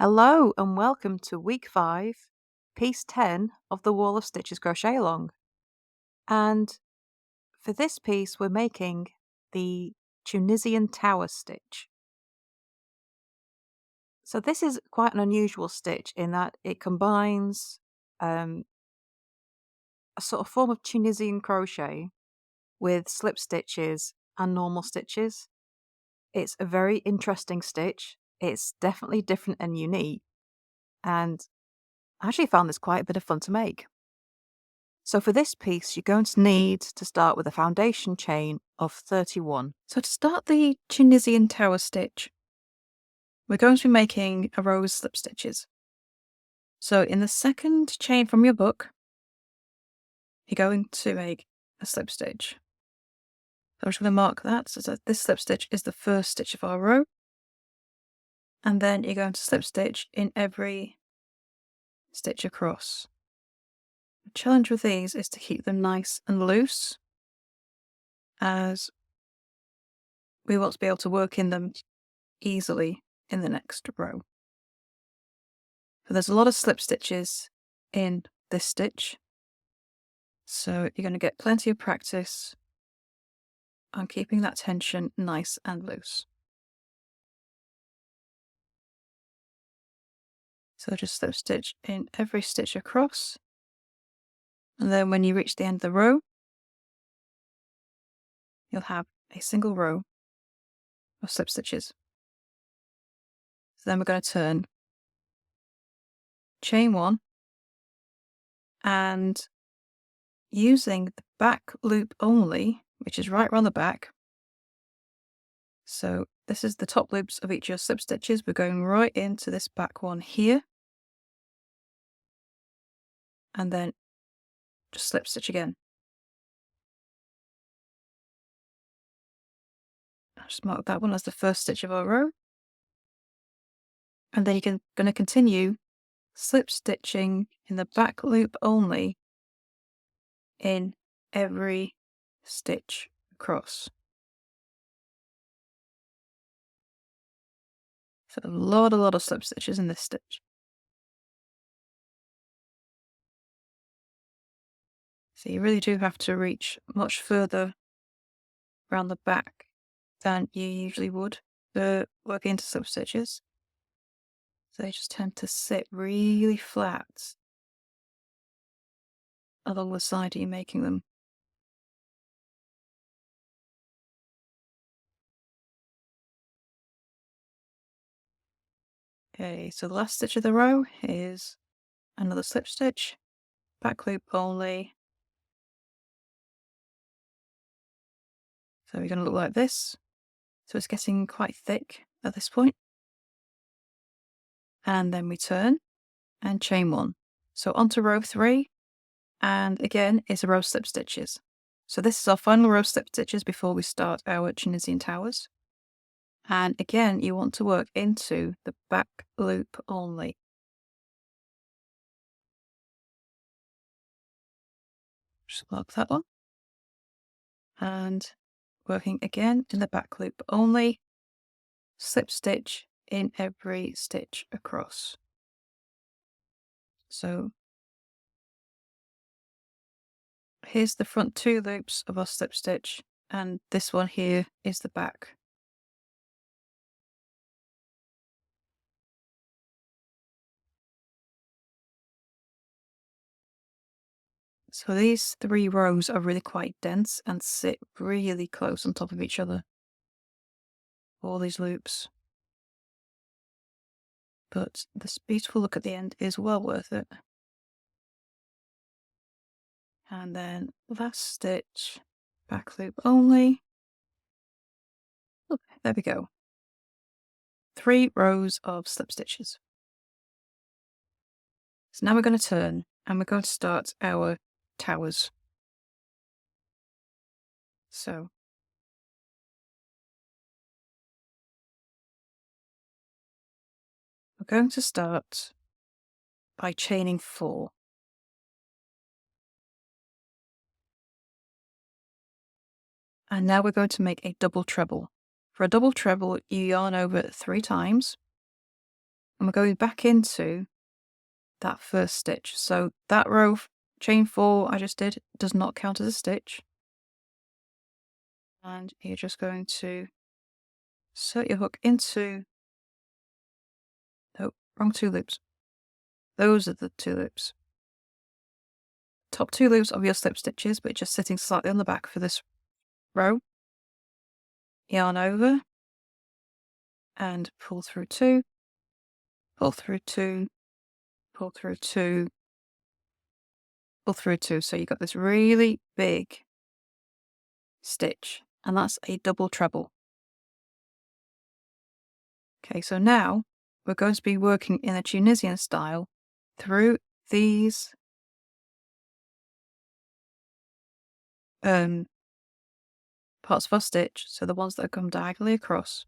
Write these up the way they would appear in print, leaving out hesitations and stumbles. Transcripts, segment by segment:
Hello and welcome to week 5, piece 10 of the Wall of Stitches crochet along. And for this piece we're making the Tunisian Tower stitch. So this is quite an unusual stitch in that it combines a sort of form of Tunisian crochet with slip stitches and normal stitches. It's a very interesting stitch. It's definitely different and unique, and I actually found this quite a bit of fun to make. So for this piece, you're going to need to start with a foundation chain of 31. So to start the Tunisian Tower stitch, we're going to be making a row of slip stitches. So in the second chain from your book, you're going to make a slip stitch. So I'm just going to mark that so that this slip stitch is the first stitch of our row. And then you're going to slip stitch in every stitch across. The challenge with these is to keep them nice and loose, as we want to be able to work in them easily in the next row. So there's a lot of slip stitches in this stitch, so you're going to get plenty of practice on keeping that tension nice and loose. So just slip stitch in every stitch across, and then when you reach the end of the row, you'll have a single row of slip stitches. So then we're going to turn, chain 1, and using the back loop only, which is right around the back. So this is the top loops of each of your slip stitches. We're going right into this back one here, and then just slip stitch again. I'll just mark that one as the first stitch of our row, and then you're going to continue slip stitching in the back loop only in every stitch across. So a lot of slip stitches in this stitch. So you really do have to reach much further around the back than you usually would for working into slip stitches. So they just tend to sit really flat along the side you're making them. Okay, so the last stitch of the row is another slip stitch, back loop only. So we're going to look like this. So it's getting quite thick at this point. And then we turn and chain 1. So onto row 3, and again it's a row of slip stitches. So this is our final row of slip stitches before we start our Tunisian towers. And again, you want to work into the back loop only. Just mark that one. And working again in the back loop only, slip stitch in every stitch across. So here's the front 2 loops of our slip stitch, and this one here is the back. So these 3 rows are really quite dense and sit really close on top of each other. All these loops. But this beautiful look at the end is well worth it. And then last stitch, back loop only. Oh, there we go. 3 rows of slip stitches. So now we're going to turn and we're going to start our towers. So we're going to start by chaining 4. And now we're going to make a double treble. For a double treble, you yarn over 3 times, and we're going back into that first stitch. So that row, chain 4 I just did, does not count as a stitch. And you're just going to insert your hook into, no, wrong 2 loops. Those are the 2 loops. Top 2 loops of your slip stitches, but just sitting slightly on the back for this row. Yarn over and pull through 2, pull through 2, pull through 2, pull through 2. So you've got this really big stitch, and that's a double treble. Okay, so now we're going to be working in a Tunisian style through these parts of our stitch, so the ones that come diagonally across.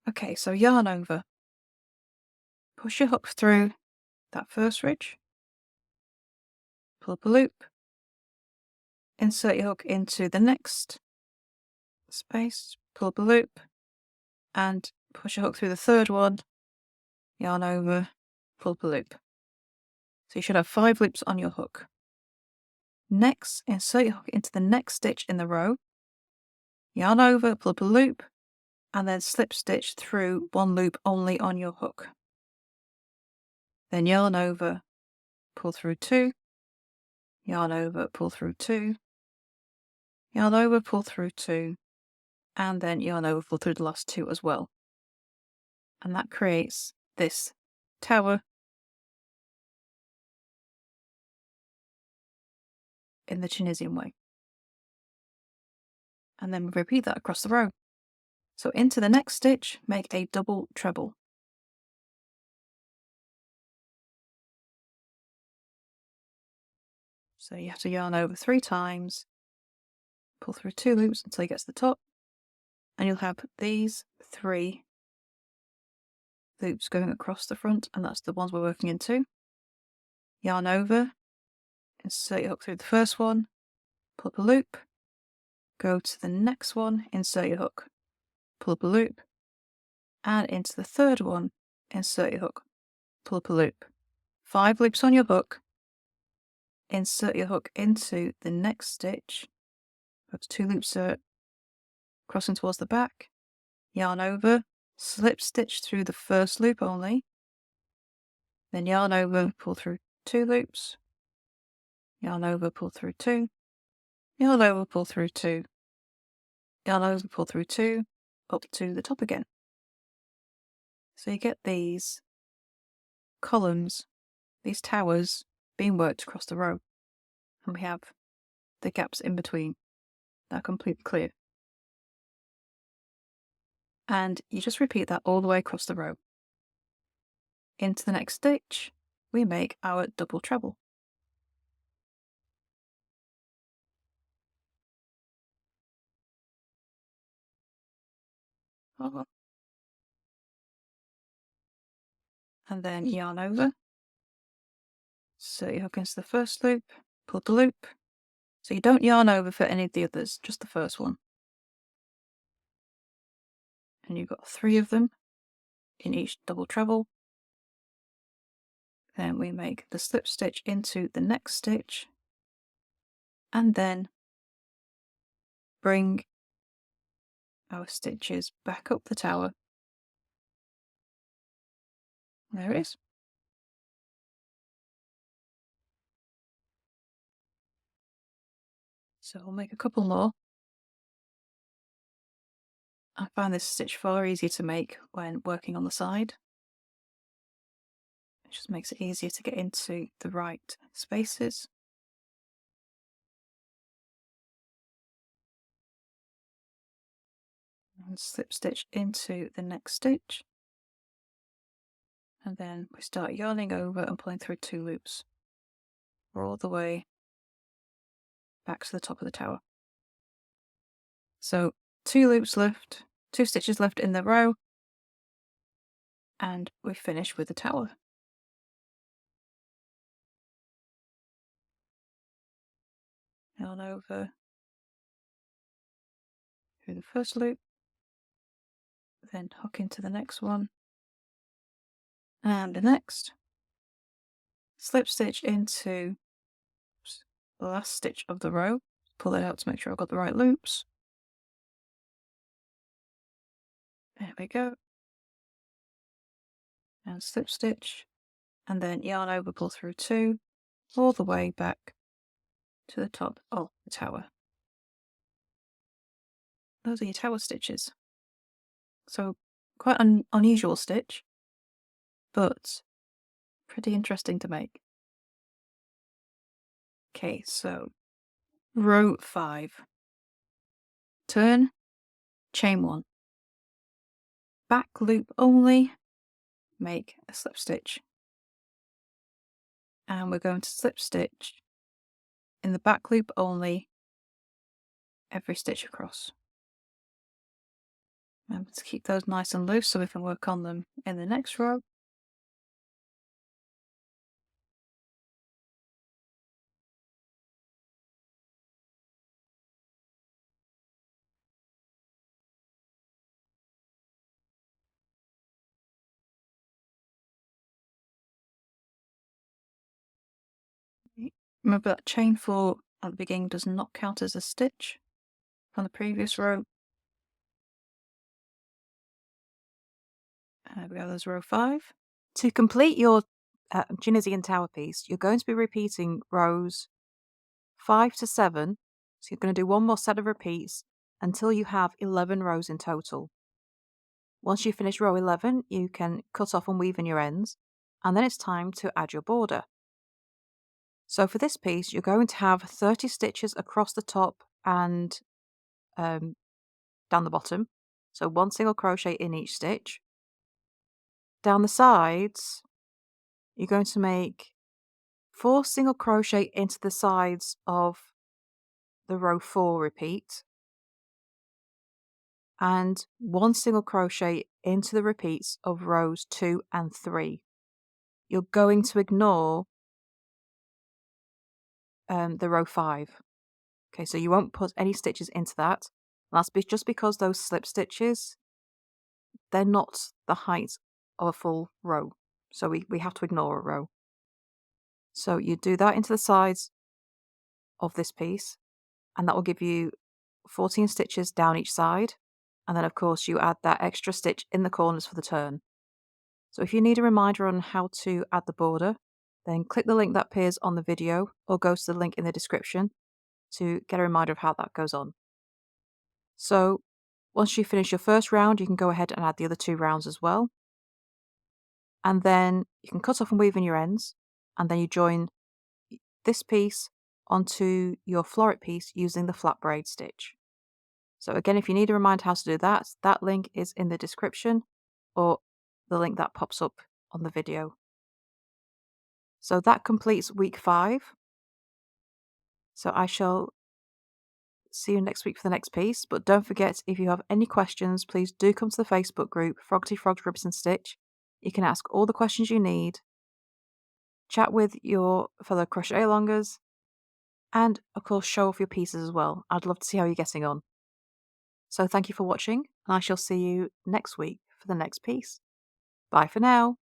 Okay, so yarn over, push your hook through that first ridge, pull up a loop, insert your hook into the next space, pull up a loop, and push your hook through the third one, yarn over, pull up a loop. So you should have 5 loops on your hook. Next, insert your hook into the next stitch in the row, yarn over, pull up a loop, and then slip stitch through 1 loop only on your hook. Then yarn over, pull through 2, yarn over, pull through 2, yarn over, pull through 2, and then yarn over, pull through the last 2 as well. And that creates this tower in the Tunisian way. And then we repeat that across the row. So into the next stitch, make a double treble. So you have to yarn over 3 times, pull through 2 loops until you get to the top, and you'll have these 3 loops going across the front, and that's the ones we're working into. Yarn over, insert your hook through the first one, pull up a loop, go to the next one, insert your hook, pull up a loop, and into the third one, insert your hook, pull up a loop. 5 loops on your hook, insert your hook into the next stitch, those 2 loops are crossing towards the back, yarn over, slip stitch through the first loop only, then yarn over, pull through 2 loops, yarn over, pull through 2, yarn over, pull through 2, yarn over, pull through 2, up to the top again. So you get these columns, these towers being worked across the row, and we have the gaps in between that are completely clear. And you just repeat that all the way across the row. Into the next stitch, we make our double treble. And then yarn over, so you hook into the first loop, pull the loop. So you don't yarn over for any of the others, just the first one. And you've got 3 of them in each double treble. Then we make the slip stitch into the next stitch, and then bring our stitches back up the tower. There it is. So we'll make a couple more. I find this stitch far easier to make when working on the side. It just makes it easier to get into the right spaces. And slip stitch into the next stitch. And then we start yarning over and pulling through 2 loops all the way back to the top of the tower. So 2 loops left, 2 stitches left in the row, and we finish with the tower. Yarn over through the first loop, then hook into the next one, And the next, slip stitch into the last stitch of the row. Pull it out to make sure I've got the right loops. There we go. And slip stitch, and then yarn over, pull through 2, all the way back to the top of the tower. Those are your tower stitches. So quite an unusual stitch, but pretty interesting to make. Okay, so row 5. Turn, chain 1. Back loop only, make a slip stitch. And we're going to slip stitch in the back loop only every stitch across. Remember to keep those nice and loose so we can work on them in the next row. Remember that chain 4 at the beginning does not count as a stitch from the previous row. We have those row 5. To complete your Tunisian Tower piece, you're going to be repeating rows 5 to 7. So you're going to do one more set of repeats until you have 11 rows in total. Once you finish row 11, you can cut off and weave in your ends, and then it's time to add your border. So for this piece, you're going to have 30 stitches across the top and down the bottom. So 1 single crochet in each stitch. Down the sides, you're going to make 4 single crochet into the sides of the row 4 repeat, and 1 single crochet into the repeats of rows 2 and 3. You're going to ignore the row 5. Okay, so you won't put any stitches into that. That's just because those slip stitches, they're not the height of a full row. So we have to ignore a row. So you do that into the sides of this piece, and that will give you 14 stitches down each side. And then of course you add that extra stitch in the corners for the turn. So if you need a reminder on how to add the border, then click the link that appears on the video or go to the link in the description to get a reminder of how that goes on. So once you finish your first round, you can go ahead and add the other 2 rounds as well. And then you can cut off and weave in your ends, and then you join this piece onto your floret piece using the flat braid stitch. So again, if you need a reminder how to do that, that link is in the description or the link that pops up on the video. So that completes week 5. So I shall see you next week for the next piece, but don't forget, if you have any questions, please do come to the Facebook group, Froggity Frogs Ribs and Stitch. You can ask all the questions you need, chat with your fellow crochet alongers, and of course show off your pieces as well. I'd love to see how you're getting on. So thank you for watching, and I shall see you next week for the next piece. Bye for now.